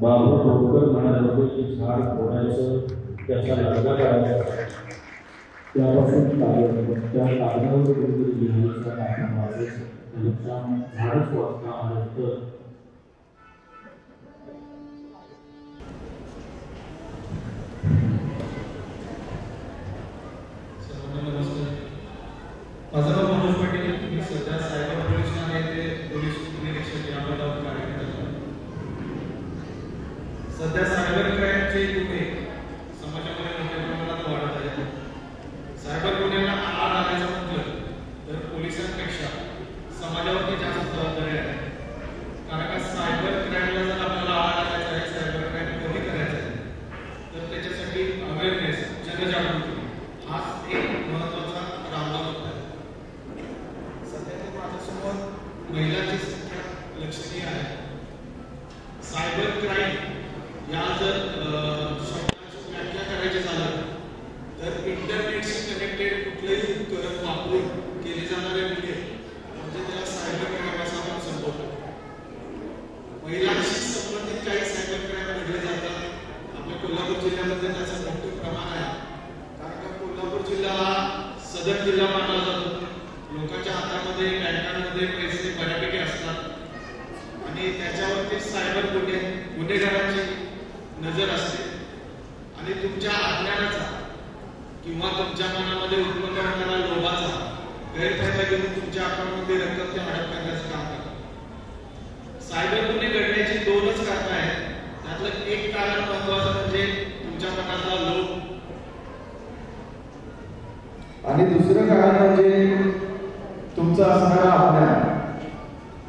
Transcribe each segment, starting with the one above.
बाबू डोंगर म्हणाले की झाड फोडायचं, त्याचा लढा करायचा, त्यापासून त्या कागदावर कुठेतरी लिहायचं, आपण वाचायचं, झाडच वाचता आलं तर माझं नाव मनोज पाटील. मी सध्या सायबर पोलीस ठाणे येथे पोलीस निरीक्षक या पदावर कार्य करत आहे. सध्या सायबर क्राईमचे गुन्हे समाजामध्ये मोठ्या प्रमाणात वाढत आहेत. सायबर गुन्ह्यांना आळा घालायचं म्हटलं तर पोलिसांपेक्षा समाजावरती जास्त जबाबदारी आहे. कारण का सायबर क्राईमला जर आपल्याला आळा घालायचा आहे, सायबर क्राईम कमी करायचं आहे, तर त्याच्यासाठी अवेअरनेस, जनजागृती हाच एक महत्त्वाचा रामबाण होता. महिलांची संख्या लक्षणीय आहे. सायबर क्राईम या जर शब्दाची व्याख्या करायची झालं तर इंटरनेटशी कनेक्टेड कुठलेही उपकरण वापरून केले जाणारे गुन्हे म्हणजे त्याला सायबर क्राईम असं आपण संबोधतो. महिलांशी संबंधित काही सायबर क्राईम घडले जातात. आपल्या कोल्हापूर जिल्ह्यामध्ये त्याचं मोठं प्रमाण आहे. कारण का कोल्हापूर जिल्हा हा सदर जिल्हा मानला जातो. लोकांच्या हातामध्ये, बँकांमध्ये पैसे बऱ्यापैकी असतात आणि त्याच्यावरती सायबर गुन्हेगारांची नजर असते आणि तुमच्या अज्ञानाचा किंवा तुमच्या मनामध्ये उत्पन्न होणारा लोभाचा गैरफायदा घेऊन तुमच्या अकाउंटमध्ये रक्कम ते हडप करण्याचं काम करतात. सायबर गुन्हे घडण्याची दोनच कारणं आहेत. त्यातलं एक कारण महत्वाचं म्हणजे तुमच्या मनातला लोभ आणि दुसरं कारण म्हणजे तुमचं असणारं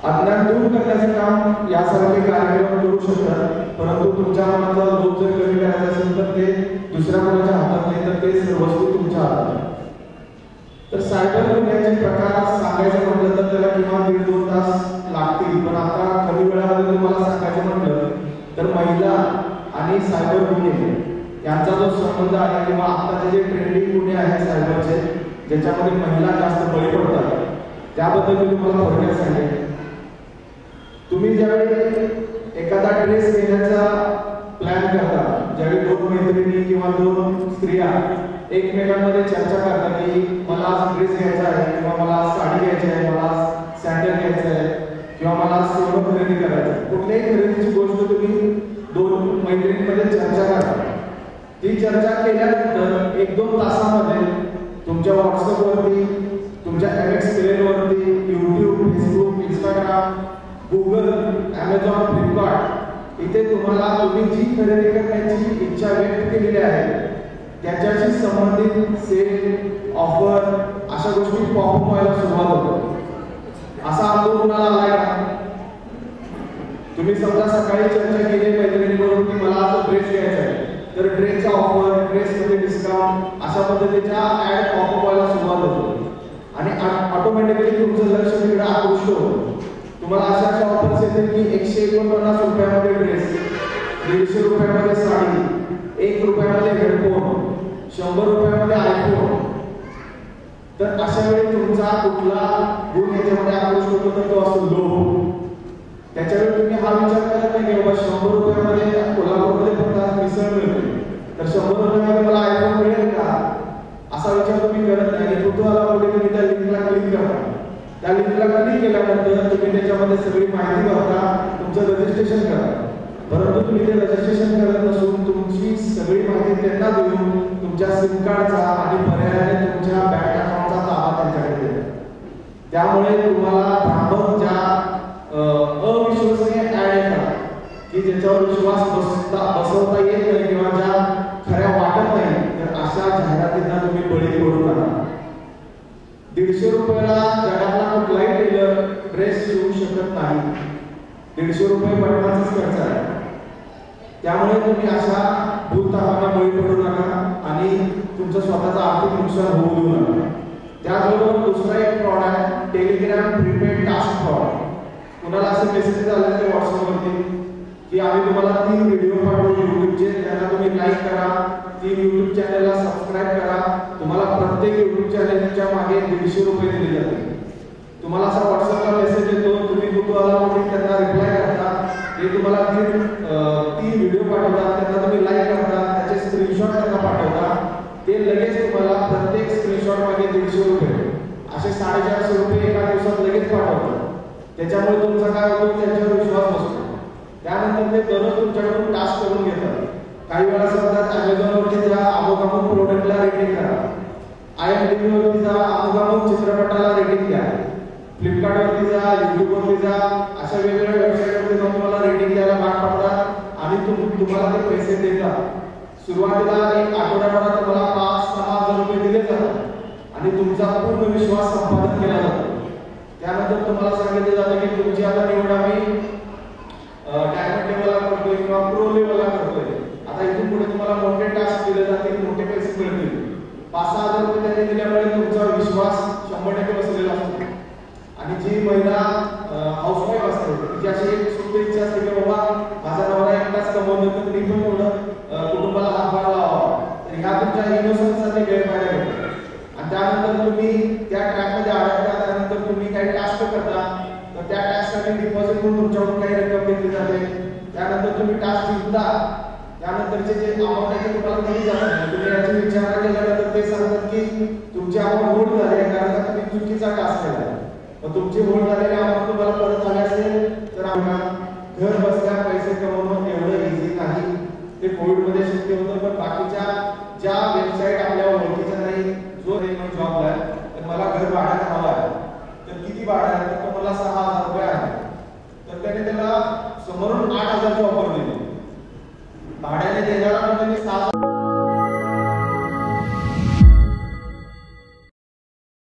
अज्ञान दूर करण्याचं काम यासारखे कार्यक्रम करू शकतात. परंतु तुमच्या मनातला लोभ जर कमी करायचा असेल तर ते दुसऱ्या कोणाच्या हातात नाही, तर ते सर्वस्वी तुमच्या हातात. तर सायबर गुन्ह्याचे प्रकार सांगायचं म्हटलं तर त्याला किमान 1.5-2 तास लागतील. पण आता कमी वेळामध्ये तुम्हाला सांगायचं म्हटलं तर महिला आणि सायबर गुन्हे यांचा जो संबंध आहे किंवा आता जे ट्रेंडिंग गुन्हे आहेत सायबरचे ज्याच्यामध्ये महिला जास्त बळी पडतात त्याबद्दल मी तुम्हाला थोडक्यात सांगेन. तुम्ही ज्यावेळी एखादा ड्रेस घेण्याचा प्लॅन करता, ज्यावेळी 2 मैत्रिणी किंवा 2 स्त्रिया एकमेकांमध्ये चर्चा करतात की मला आज ड्रेस घ्यायचा आहे किंवा मला साडी घ्यायची आहे, मला सॅन्डल घ्यायचं आहे किंवा मला सोनं खरेदी करायचं आहे, कुठल्याही खरेदीची गोष्ट तुम्ही 2 मैत्रिणींमध्ये चर्चा करता. ती चर्चा केल्यानंतर 1-2 तासामध्ये तुमच्या व्हॉट्सअपवरती, तुमच्या MX प्लेअरवरती, YouTube, Facebook, Instagram, Google, Amazon, Flipkart इथे तुम्हाला तुम्ही जी खरेदी करण्याची इच्छा व्यक्त केलेली आहे त्याच्याशी संबंधित सेल, ऑफर अशा गोष्टी पॉप व्हायला सुरुवात होते. असा अनुभव तुम्हाला आलाय का? तुम्ही समजा सकाळी चर्चा केली मैत्रिणीबरोबर की मला आता ड्रेस घ्यायचा आहे, तर ड्रेसचा ऑफर, ड्रेसमध्ये डिस्काउंट अशा पद्धतीच्या ऍड पॉप व्हायला सुरुवात होते आणि ऑटोमॅटिकली तुमचं लक्ष तिकडे आकृष्ट होतं. तुम्हाला अशा ऑफर्स येतील की 149 रुपयामध्ये ड्रेस, 150 रुपयामध्ये साडी, 1 रुपयामध्ये हेडफोन, 100 रुपयामध्ये आयफोन. तर अशा वेळी तुमचा कुठला गुण याच्यामध्ये आकृष्ट होतो तर तो असतो लोभ. त्याच्यावेळी तुम्ही हा विचार करत नाही की बाबा 100 रुपयामध्ये कोल्हापूरमध्ये फक्त मिसळ मिळते तर 100 रुपयामध्ये मला आयफोन मिळेल का असा विचार तुम्ही करत नाही. कुतूहलामध्ये तुम्ही त्या लिंकला क्लिक करा. त्या लिंकला क्लिक केल्यानंतर तुम्ही त्याच्यामध्ये सगळी माहिती भरता, तुमचं रजिस्ट्रेशन करा. परंतु तुम्ही ते रजिस्ट्रेशन करत नसून तुमची सगळी माहिती त्यांना देऊन तुमच्या सिम कार्डचा आणि पर्यायाने तुमच्या बँक अकाउंटचा ताबा त्यांच्याकडे देता. त्यामुळे तुम्हाला भ्रामक ज्या अविश्वसनीय ऍड येतात की ज्याच्यावर विश्वास बसवता येत नाही किंवा ज्या खऱ्या वाटत नाही, तर अशा जाहिरातींना तुम्ही बळी पडू नका. 150 रुपयाला जगातला कुठलाही टेलर ड्रेस शिवू शकत नाही. 150 रुपये बटनाचाच खर्च आहे. त्यामुळे तुम्ही अशा भूलथापांना बळी पडू नका आणि तुमचं स्वतःचं आर्थिक नुकसान होऊ देऊ नका. त्याचबरोबर दुसरा एक फ्रॉड आहे टेलिग्राम प्रीपेड टास्क फ्रॉड. कुणाला असे मेसेज आले ते व्हॉट्सअपवरती की आम्ही तुम्हाला 3 व्हिडिओ पाठवू युट्यूबचे, त्यांना तुम्ही लाईक करा, 3 युट्यूब चॅनलला सबस्क्राईब करा. तुम्हाला प्रत्येक युट्यूब चॅनलच्या मागे 150 रुपये दिले जातील. तुम्हाला असा व्हॉट्सअपला मेसेज येतो, तुम्ही कुतूहलापोटी त्यांना रिप्लाय करता, ते तुम्हाला 3 व्हिडिओ पाठवतात त्यांना तुम्ही लाईक करता, त्याचे स्क्रीनशॉट त्यांना पाठवता, ते लगेच तुम्हाला प्रत्येक स्क्रीनशॉट मागे 150 रुपये असे 450 रुपये एका दिवसात लगेच पाठवतात. त्याच्यामुळे तुमचा काय होतो, त्यांच्यावर विश्वास बसतो. त्यानंतर ते दररोज तुमच्याकडून टास्क करून घेतात. काही वेळा सांगतात अमेझॉनवरती जा, अमुक प्रोडक्टला रेटिंग करा, IMDb वरती जा, अमुक चित्रपटाला रेटिंग द्या, फ्लिपकार्टवरती जा, युट्यूबवरती जा, अशा वेगवेगळ्या वेबसाईटवरती जाऊन तुम्हाला रेटिंग द्यायला भाग पडतात आणि तुम्हाला ते पैसे देतात. सुरुवातीला एक आठवड्याभरात तुम्हाला 5-6 हजार रुपये दिले जातात आणि तुमचा पूर्ण विश्वास संपादन केला जातो. त्यानंतर तुम्हाला सांगितलं जातं की तुमची आता निवड आम्ही डायमंड लेवलला करतोय किंवा प्रो लेवलला करतोय. आता इथून पुढे तुम्हाला मोठे टास्क दिले जातील, मोठे पैसे मिळतील. 5-6 हजार रुपये त्यांनी दिल्यामुळे तुमचा विश्वास 100% बसलेला असतो. आणि जी महिला हाऊसवाईफ असते तिची अशी एक सुप्त इच्छा असते की बाबा माझा नवरा एकटाच कमवतो तर मी पण थोडं कुटुंबाला हातभार लावावा, तर ह्या तुमच्या इनोसन्सचा ते गैरफायदा घेतो. आणि त्यानंतर तुम्ही त्या ट्रॅकमध्ये अडकता, त्यानंतर तुम्ही काही टास्क करता, तर त्या टास्कसाठी डिपॉझिट म्हणून तुमच्याकडून काही रक्कम घेतली जाते. त्यानंतर तुम्ही टास्क जिंकता, त्यानंतरचे जे अमाऊंट आहे ते तुम्हाला दिली जाते. तुम्ही याची विचारणा केल्यानंतर ते सांगतात की तुमची अमाऊंट होल्ड झाली आहे कारण का तुम्ही चुकीचा टास्क केला आहे. मग तुमची होल्ड झालेली अमाऊंट तुम्हाला परत झाली असेल तर घर बसल्या पैसे कमवणं एवढं इझी नाही. ते कोविडमध्ये शक्य होतं, पण बाकीच्या ज्या वेबसाईट आपल्या ओळखीच्या नाही, जो जॉब आहे तर मला घर भाड्याने हवं आहे, तर किती भाडं आहे, तर तुम्हाला 6,000 रुपये आहे, तर त्याने त्याला समोरून 8,000ची ऑफर दिली. भाड्याने देणारा म्हणजे 6,000